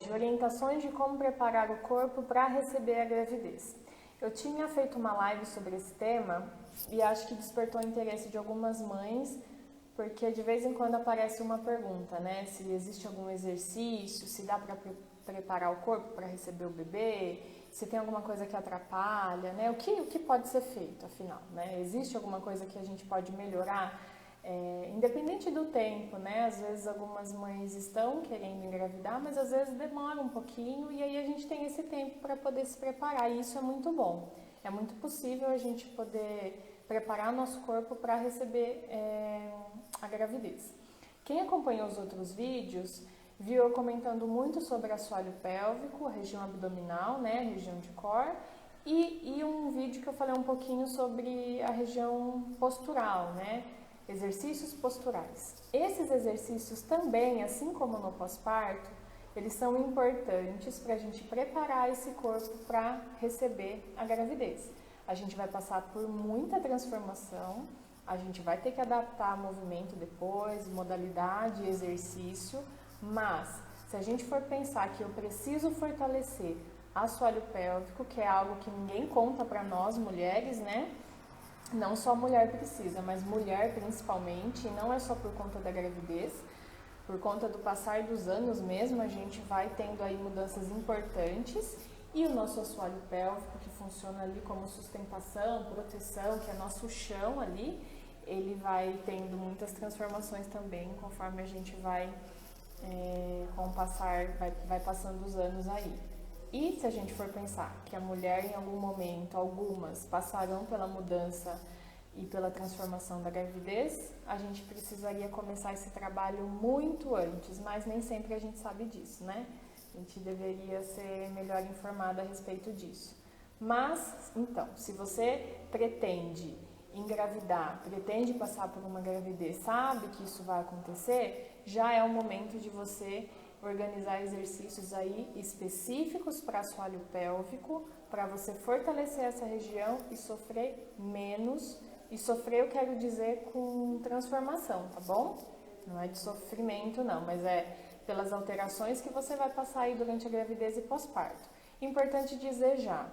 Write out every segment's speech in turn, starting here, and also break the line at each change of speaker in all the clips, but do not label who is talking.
de orientações de como preparar o corpo para receber a gravidez. Eu tinha feito uma live sobre esse tema e acho que despertou o interesse de algumas mães, porque de vez em quando aparece uma pergunta, né? Se existe algum exercício, se dá para preparar o corpo para receber o bebê, se tem alguma coisa que atrapalha, né? O que pode ser feito, afinal, né? Existe alguma coisa que a gente pode melhorar? Independente do tempo, né? Às vezes algumas mães estão querendo engravidar, mas às vezes demora um pouquinho e aí a gente tem esse tempo para poder se preparar e isso é muito bom. É muito possível a gente poder preparar nosso corpo para receber a gravidez. Quem acompanhou os outros vídeos viu eu comentando muito sobre assoalho pélvico, região abdominal, né? Região de core. E um vídeo que eu falei um pouquinho sobre a região postural, né? Exercícios posturais. Esses exercícios também, assim como no pós-parto, eles são importantes para a gente preparar esse corpo para receber a gravidez. A gente vai passar por muita transformação, a gente vai ter que adaptar movimento depois, modalidade, exercício, mas se a gente for pensar que eu preciso fortalecer assoalho pélvico, que é algo que ninguém conta para nós mulheres, né? Não só mulher precisa, mas mulher principalmente, e não é só por conta da gravidez, por conta do passar dos anos mesmo, a gente vai tendo aí mudanças importantes e o nosso assoalho pélvico, que funciona ali como sustentação, proteção, que é nosso chão ali, ele vai tendo muitas transformações também conforme a gente vai, com o passar, vai passando os anos aí. E se a gente for pensar que a mulher em algum momento, algumas passarão pela mudança e pela transformação da gravidez, a gente precisaria começar esse trabalho muito antes, mas nem sempre a gente sabe disso, né? A gente deveria ser melhor informada a respeito disso. Mas, então, se você pretende engravidar, pretende passar por uma gravidez, sabe que isso vai acontecer, já é o momento de você organizar exercícios aí específicos para assoalho pélvico, para você fortalecer essa região e sofrer menos. E sofrer eu quero dizer com transformação, tá bom? Não é de sofrimento não, mas é pelas alterações que você vai passar aí durante a gravidez e pós-parto. Importante dizer já,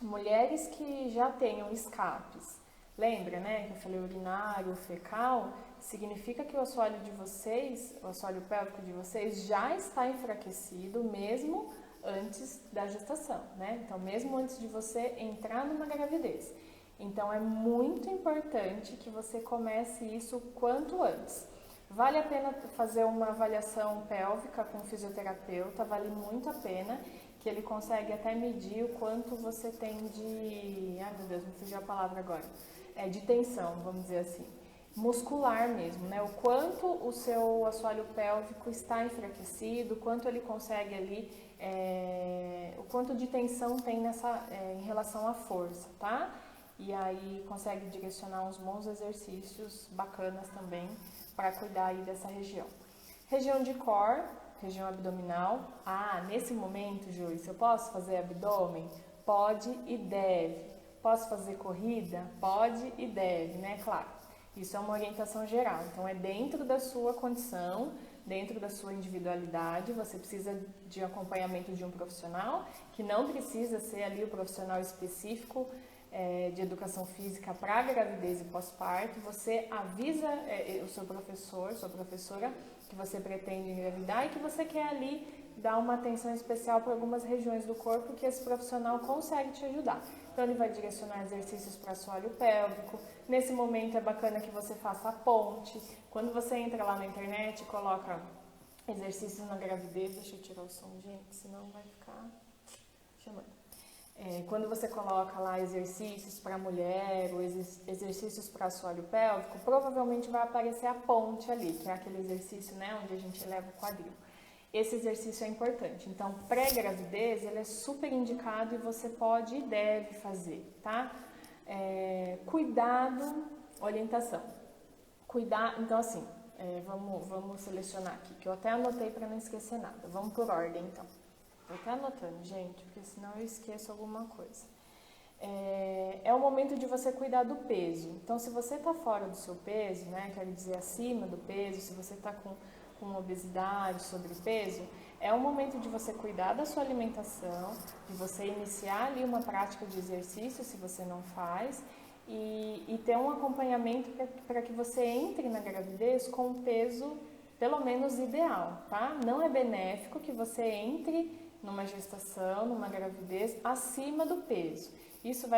mulheres que já tenham escapes, lembra, né, que eu falei urinário, fecal, significa que o assoalho de vocês, o assoalho pélvico de vocês já está enfraquecido mesmo antes da gestação, né? Então, mesmo antes de você entrar numa gravidez. Então, é muito importante que você comece isso quanto antes. Vale a pena fazer uma avaliação pélvica com o fisioterapeuta, vale muito a pena, que ele consegue até medir o quanto você tem de... Ai, meu Deus, me fugiu a palavra agora. De tensão, vamos dizer assim. Muscular mesmo, né? O quanto o seu assoalho pélvico está enfraquecido, o quanto ele consegue ali, o quanto de tensão tem em relação à força, tá? E aí consegue direcionar uns bons exercícios bacanas também para cuidar aí dessa região. Região de core, região abdominal. Nesse momento, Joyce, eu posso fazer abdômen? Pode e deve. Posso fazer corrida? Pode e deve, né? Claro. Isso é uma orientação geral. Então, é dentro da sua condição, dentro da sua individualidade. Você precisa de acompanhamento de um profissional, que não precisa ser ali o profissional específico de educação física para gravidez e pós-parto. Você avisa o seu professor, sua professora, que você pretende engravidar e que você quer ali dar uma atenção especial para algumas regiões do corpo que esse profissional consegue te ajudar. Então, ele vai direcionar exercícios para assoalho pélvico. Nesse momento, é bacana que você faça a ponte. Quando você entra lá na internet e coloca exercícios na gravidez, deixa eu tirar o som, gente, senão vai ficar chamando. Quando você coloca lá exercícios para mulher ou exercícios para assoalho pélvico, provavelmente vai aparecer a ponte ali, que é aquele exercício, né, onde a gente eleva o quadril. Esse exercício é importante. Então, pré-gravidez, ele é super indicado e você pode e deve fazer, tá? Cuidado, orientação. Então assim, vamos selecionar aqui, que eu até anotei para não esquecer nada. Vamos por ordem, então. Vou até anotando, gente, porque senão eu esqueço alguma coisa. É o momento de você cuidar do peso. Então, se você está fora do seu peso, né, quero dizer acima do peso, se você está com obesidade, sobrepeso, É o momento de você cuidar da sua alimentação, de você iniciar ali uma prática de exercício, se você não faz, e ter um acompanhamento para que você entre na gravidez com um peso pelo menos ideal, tá? Não é benéfico que você entre numa gestação, numa gravidez acima do peso. Isso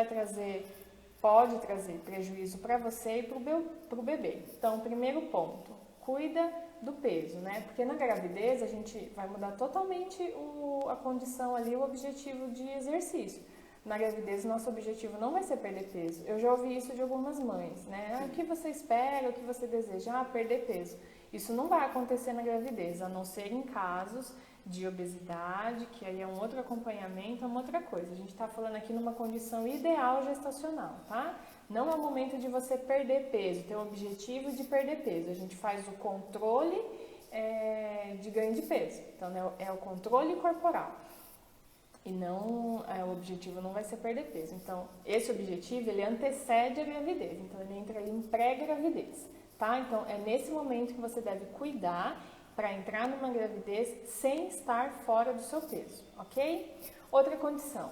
pode trazer prejuízo para você e para o bebê. Então, primeiro ponto, cuida do peso, né? Porque na gravidez a gente vai mudar totalmente a condição ali, o objetivo de exercício. Na gravidez, nosso objetivo não vai ser perder peso. Eu já ouvi isso de algumas mães, né? O que você espera, o que você deseja? Perder peso. Isso não vai acontecer na gravidez, a não ser em casos de obesidade, que aí é um outro acompanhamento, é uma outra coisa. A gente está falando aqui numa condição ideal gestacional, tá? Não é o momento de você perder peso, ter o objetivo de perder peso. A gente faz o controle de ganho de peso. Então, é o controle corporal. E não, o objetivo não vai ser perder peso. Então, esse objetivo, ele antecede a gravidez. Então, ele entra ali em pré-gravidez, tá? Então, é nesse momento que você deve cuidar para entrar numa gravidez sem estar fora do seu peso, ok? Outra condição.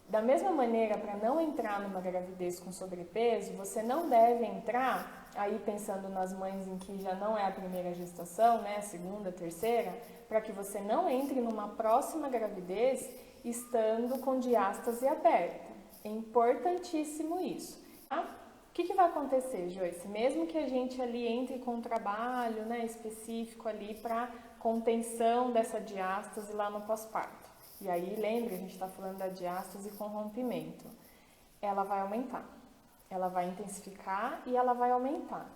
Da mesma maneira, para não entrar numa gravidez com sobrepeso, você não deve entrar, aí pensando nas mães em que já não é a primeira gestação, né, a segunda, a terceira, para que você não entre numa próxima gravidez estando com diástase aberta. É importantíssimo isso, tá? O que vai acontecer, Joyce? Mesmo que a gente ali entre com um trabalho, né, específico ali para contenção dessa diástase lá no pós-parto. E aí, lembra, a gente está falando da diástase com rompimento. Ela vai aumentar, ela vai intensificar e ela vai aumentar.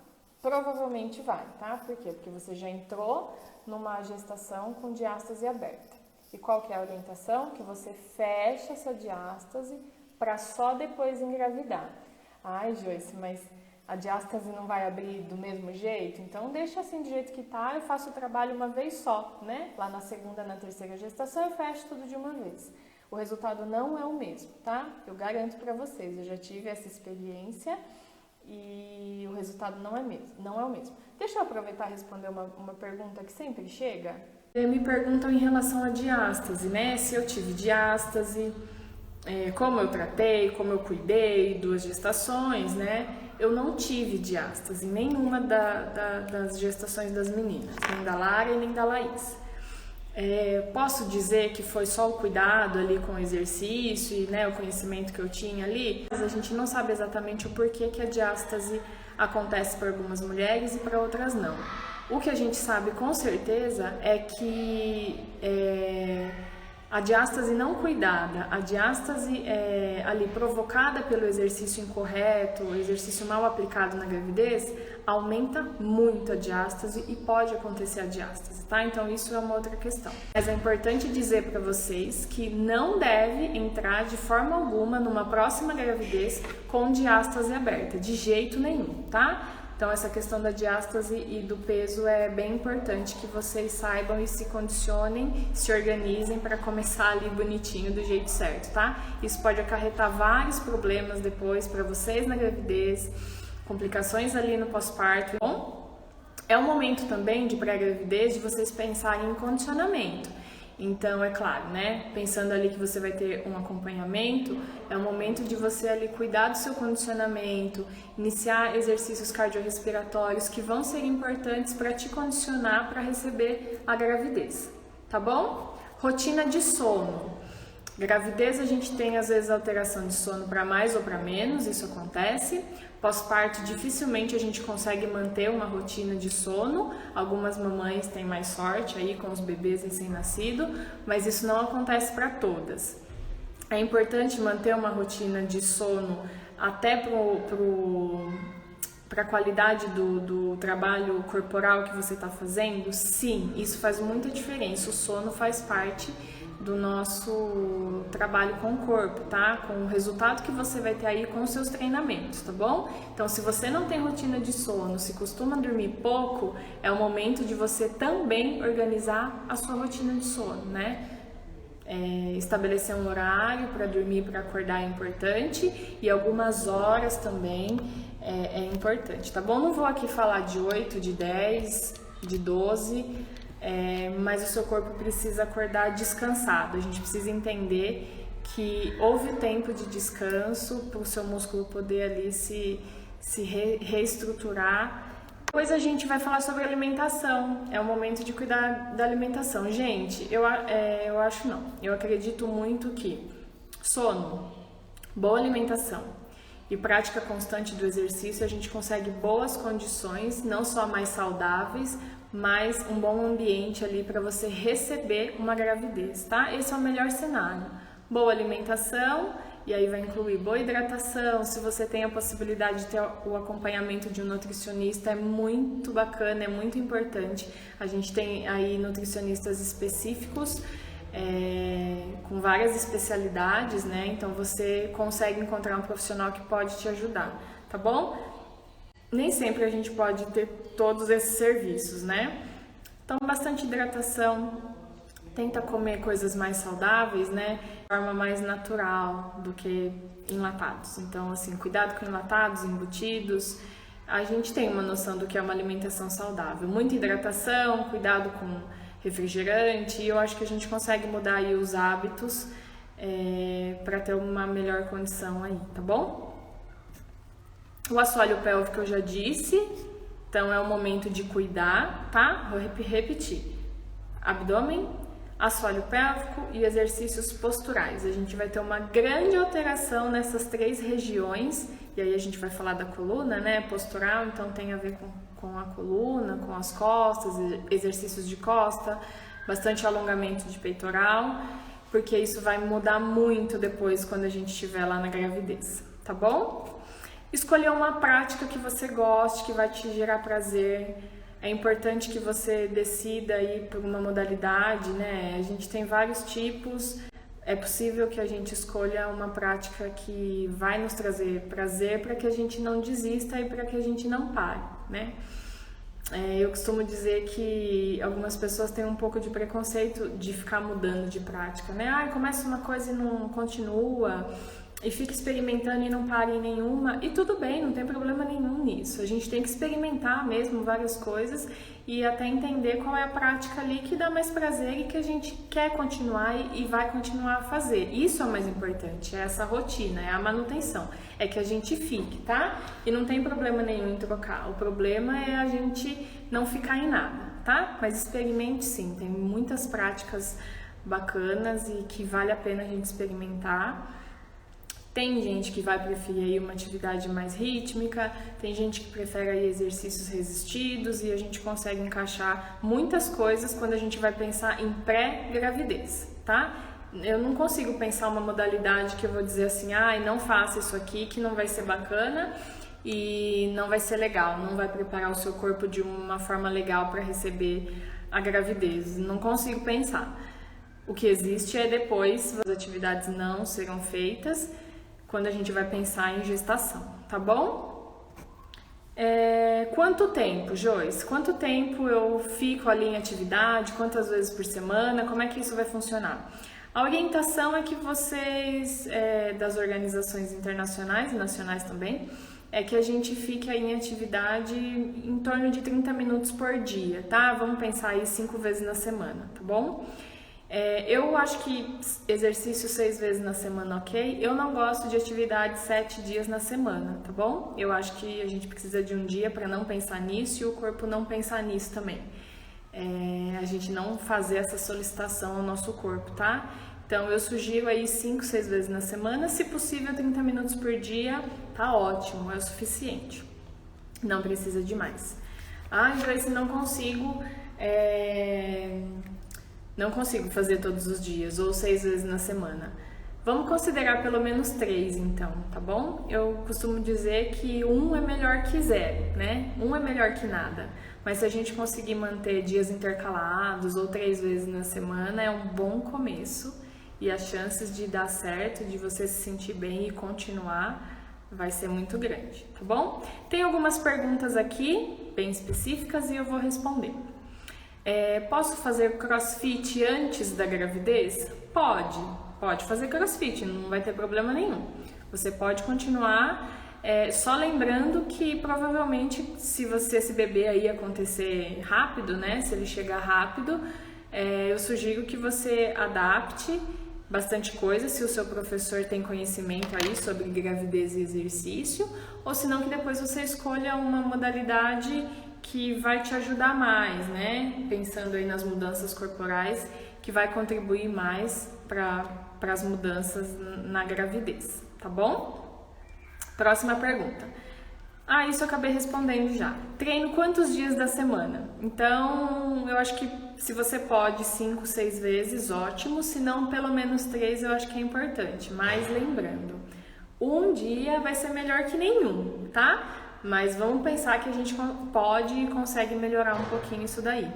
Provavelmente vai, tá? Por quê? Porque você já entrou numa gestação com diástase aberta. E qual que é a orientação? Que você feche essa diástase para só depois engravidar. Ai, Joyce, mas a diástase não vai abrir do mesmo jeito? Então deixa assim do jeito que tá, eu faço o trabalho uma vez só, né? Lá na segunda, na terceira gestação eu fecho tudo de uma vez. O resultado não é o mesmo, tá? Eu garanto para vocês, eu já tive essa experiência e o resultado não é o mesmo. Deixa eu aproveitar e responder uma pergunta que sempre chega. Me perguntam em relação à diástase, né? Se eu tive diástase, como eu tratei, como eu cuidei, 2 gestações, né? Eu não tive diástase em nenhuma das gestações das meninas, nem da Lara e nem da Laís. Posso dizer que foi só o cuidado ali com o exercício e, né, o conhecimento que eu tinha ali, mas a gente não sabe exatamente o porquê que a diástase acontece para algumas mulheres e para outras não. O que a gente sabe com certeza é que a diástase não cuidada, a diástase ali provocada pelo exercício incorreto, o exercício mal aplicado na gravidez, aumenta muito a diástase e pode acontecer a diástase, tá? Então isso é uma outra questão. Mas é importante dizer para vocês que não deve entrar de forma alguma numa próxima gravidez com diástase aberta, de jeito nenhum, tá? Então, essa questão da diástase e do peso é bem importante que vocês saibam e se condicionem, se organizem para começar ali bonitinho do jeito certo, tá? Isso pode acarretar vários problemas depois para vocês na gravidez, complicações ali no pós-parto. Bom, é um momento também de pré-gravidez de vocês pensarem em condicionamento. Então, é claro, né? Pensando ali que você vai ter um acompanhamento, é o momento de você ali cuidar do seu condicionamento, iniciar exercícios cardiorrespiratórios que vão ser importantes para te condicionar para receber a gravidez, tá bom? Rotina de sono. Gravidez a gente tem às vezes alteração de sono para mais ou para menos, isso acontece. Pós-parto dificilmente a gente consegue manter uma rotina de sono. Algumas mamães têm mais sorte aí com os bebês recém-nascidos, mas isso não acontece para todas. É importante manter uma rotina de sono até para a qualidade do trabalho corporal que você está fazendo? Sim, isso faz muita diferença. O sono faz parte do nosso trabalho com o corpo, tá? Com o resultado que você vai ter aí com os seus treinamentos, tá bom? Então, se você não tem rotina de sono, se costuma dormir pouco, é o momento de você também organizar a sua rotina de sono, né? Estabelecer um horário para dormir e para acordar é importante e algumas horas também é importante, tá bom? Não vou aqui falar de 8, de 10, de 12, mas o seu corpo precisa acordar descansado. A gente precisa entender que houve tempo de descanso para o seu músculo poder ali se reestruturar. Depois a gente vai falar sobre alimentação. É o momento de cuidar da alimentação. Gente, eu acho não. Eu acredito muito que sono, boa alimentação e prática constante do exercício, a gente consegue boas condições, não só mais saudáveis, mas um bom ambiente ali para você receber uma gravidez, tá? Esse é o melhor cenário. Boa alimentação, e aí vai incluir boa hidratação. Se você tem a possibilidade de ter o acompanhamento de um nutricionista, é muito bacana, é muito importante. A gente tem aí nutricionistas específicos, com várias especialidades, né? Então você consegue encontrar um profissional que pode te ajudar, tá bom? Nem sempre a gente pode ter todos esses serviços, né? Então, bastante hidratação, tenta comer coisas mais saudáveis, né? De forma mais natural do que enlatados. Então, assim, cuidado com enlatados, embutidos. A gente tem uma noção do que é uma alimentação saudável. Muita hidratação, cuidado com refrigerante, e eu acho que a gente consegue mudar aí os hábitos para ter uma melhor condição aí, tá bom? O assoalho pélvico eu já disse, então é o momento de cuidar, tá? Vou repetir. Abdômen, assoalho pélvico e exercícios posturais. A gente vai ter uma grande alteração nessas 3 regiões, e aí a gente vai falar da coluna, né? Postural, então tem a ver com a coluna, com as costas, exercícios de costa, bastante alongamento de peitoral, porque isso vai mudar muito depois quando a gente estiver lá na gravidez, tá bom? Escolher uma prática que você goste, que vai te gerar prazer. É importante que você decida aí por uma modalidade, né? A gente tem vários tipos. É possível que a gente escolha uma prática que vai nos trazer prazer para que a gente não desista e para que a gente não pare, né? Eu costumo dizer que algumas pessoas têm um pouco de preconceito de ficar mudando de prática, né? Começa uma coisa e não continua, e fica experimentando e não para em nenhuma, e tudo bem, não tem problema nenhum nisso. A gente tem que experimentar mesmo várias coisas e até entender qual é a prática ali que dá mais prazer e que a gente quer continuar e vai continuar a fazer. Isso é o mais importante, é essa rotina, é a manutenção, é que a gente fique, tá? E não tem problema nenhum em trocar, o problema é a gente não ficar em nada, tá? Mas experimente sim, tem muitas práticas bacanas e que vale a pena a gente experimentar. Tem gente que vai preferir aí uma atividade mais rítmica, tem gente que prefere aí exercícios resistidos, e a gente consegue encaixar muitas coisas quando a gente vai pensar em pré-gravidez, tá? Eu não consigo pensar uma modalidade que eu vou dizer assim, não faça isso aqui que não vai ser bacana e não vai ser legal, não vai preparar o seu corpo de uma forma legal para receber a gravidez. Não consigo pensar. O que existe é depois, as atividades não serão feitas quando a gente vai pensar em gestação, tá bom? Quanto tempo, Joyce? Quanto tempo eu fico ali em atividade? Quantas vezes por semana? Como é que isso vai funcionar? A orientação é que vocês, das organizações internacionais e nacionais também, é que a gente fique aí em atividade em torno de 30 minutos por dia, tá? Vamos pensar aí 5 vezes na semana, tá bom? Eu acho que exercício 6 vezes na semana, ok? Eu não gosto de atividade 7 dias na semana, tá bom? Eu acho que a gente precisa de um dia para não pensar nisso e o corpo não pensar nisso também. A gente não fazer essa solicitação ao nosso corpo, tá? Então eu sugiro aí 5, 6 vezes na semana, se possível 30 minutos por dia, tá ótimo, é o suficiente. Não precisa de mais. Joyce, não consigo... Não consigo fazer todos os dias, ou 6 vezes na semana. Vamos considerar pelo menos 3, então, tá bom? Eu costumo dizer que 1 é melhor que 0, né? 1 é melhor que nada. Mas se a gente conseguir manter dias intercalados ou 3 vezes na semana, é um bom começo. E as chances de dar certo, de você se sentir bem e continuar, vai ser muito grande, tá bom? Tem algumas perguntas aqui, bem específicas, e eu vou responder. Posso fazer crossfit antes da gravidez? Pode fazer crossfit, não vai ter problema nenhum. Você pode continuar Só lembrando que provavelmente se esse bebê aí acontecer rápido, né, se ele chegar rápido, eu sugiro que você adapte bastante coisa, se o seu professor tem conhecimento aí sobre gravidez e exercício, ou se não que depois você escolha uma modalidade que vai te ajudar mais, né? Pensando aí nas mudanças corporais, que vai contribuir mais para as mudanças na gravidez, tá bom? Próxima pergunta. Isso eu acabei respondendo já. Treino quantos dias da semana? Então, eu acho que se você pode 5, 6 vezes, ótimo. Se não, pelo menos 3 eu acho que é importante. Mas lembrando, um dia vai ser melhor que nenhum, tá? Mas vamos pensar que a gente pode e consegue melhorar um pouquinho isso daí.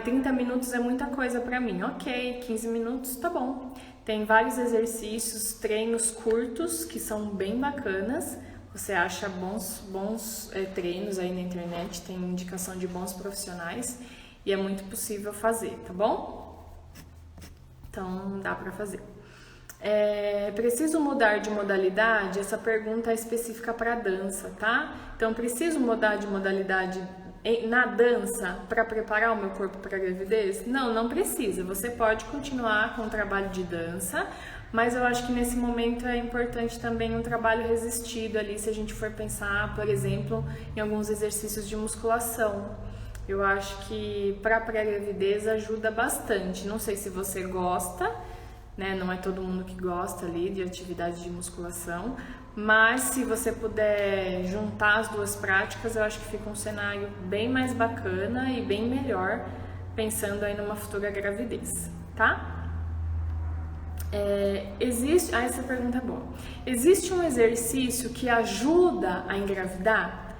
30 minutos é muita coisa pra mim. Ok, 15 minutos tá bom. Tem vários exercícios, treinos curtos que são bem bacanas. Você acha bons treinos aí na internet, tem indicação de bons profissionais e é muito possível fazer, tá bom? Então dá pra fazer. Preciso mudar de modalidade? Essa pergunta é específica para dança, tá? Então, preciso mudar de modalidade na dança para preparar o meu corpo para a gravidez? Não, não precisa. Você pode continuar com o trabalho de dança, mas eu acho que nesse momento é importante também um trabalho resistido ali, se a gente for pensar, por exemplo, em alguns exercícios de musculação. Eu acho que para pré-gravidez ajuda bastante. Não sei se você gosta, né? Não é todo mundo que gosta ali de atividade de musculação, mas se você puder juntar as duas práticas, eu acho que fica um cenário bem mais bacana e bem melhor, pensando aí numa futura gravidez, tá? Essa pergunta é boa. Existe um exercício que ajuda a engravidar?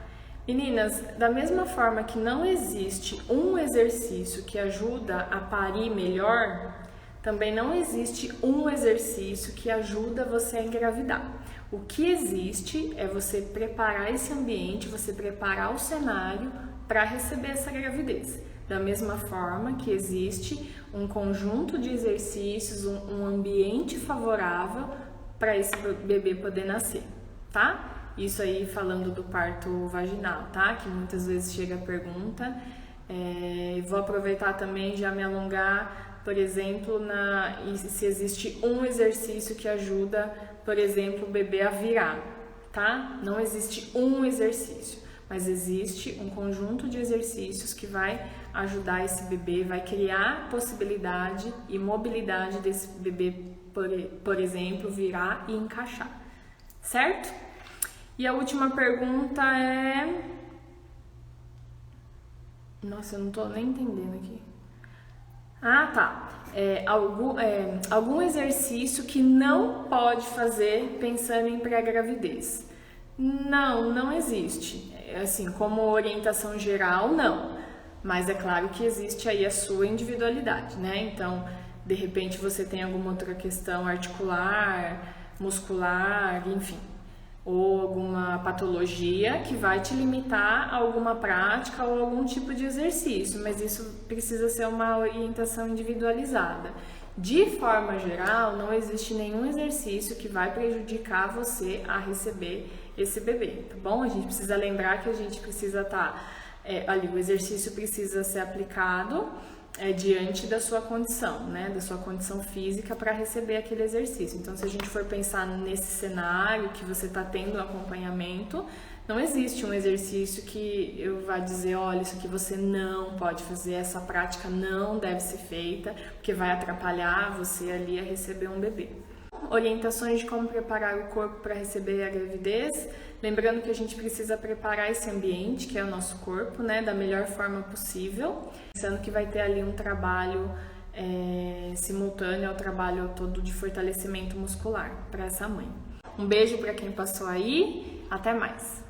Meninas, da mesma forma que não existe um exercício que ajuda a parir melhor, também não existe um exercício que ajuda você a engravidar. O que existe é você preparar esse ambiente, você preparar o cenário para receber essa gravidez. Da mesma forma que existe um conjunto de exercícios, um ambiente favorável para esse bebê poder nascer, tá? Isso aí falando do parto vaginal, tá? Que muitas vezes chega a pergunta. Vou aproveitar também e já me alongar, por exemplo, se existe um exercício que ajuda, por exemplo, o bebê a virar, tá? Não existe um exercício, mas existe um conjunto de exercícios que vai ajudar esse bebê, vai criar possibilidade e mobilidade desse bebê, por exemplo, virar e encaixar, certo? E a última pergunta é... Nossa, eu não tô nem entendendo aqui. Tá. Algum exercício que não pode fazer pensando em pré-gravidez? Não existe. Assim, como orientação geral, não. Mas é claro que existe aí a sua individualidade, né? Então, de repente você tem alguma outra questão articular, muscular, enfim, ou alguma patologia que vai te limitar a alguma prática ou algum tipo de exercício, mas isso precisa ser uma orientação individualizada. De forma geral, não existe nenhum exercício que vai prejudicar você a receber esse bebê, tá bom? A gente precisa lembrar que a gente precisa estar ali, o exercício precisa ser aplicado diante da sua condição, né, da sua condição física para receber aquele exercício. Então, se a gente for pensar nesse cenário que você está tendo um acompanhamento, não existe um exercício que eu vá dizer, olha, isso aqui você não pode fazer, essa prática não deve ser feita, porque vai atrapalhar você ali a receber um bebê. Orientações de como preparar o corpo para receber a gravidez. Lembrando que a gente precisa preparar esse ambiente, que é o nosso corpo, né, da melhor forma possível. Pensando que vai ter ali um trabalho simultâneo ao trabalho todo de fortalecimento muscular para essa mãe. Um beijo para quem passou aí, até mais!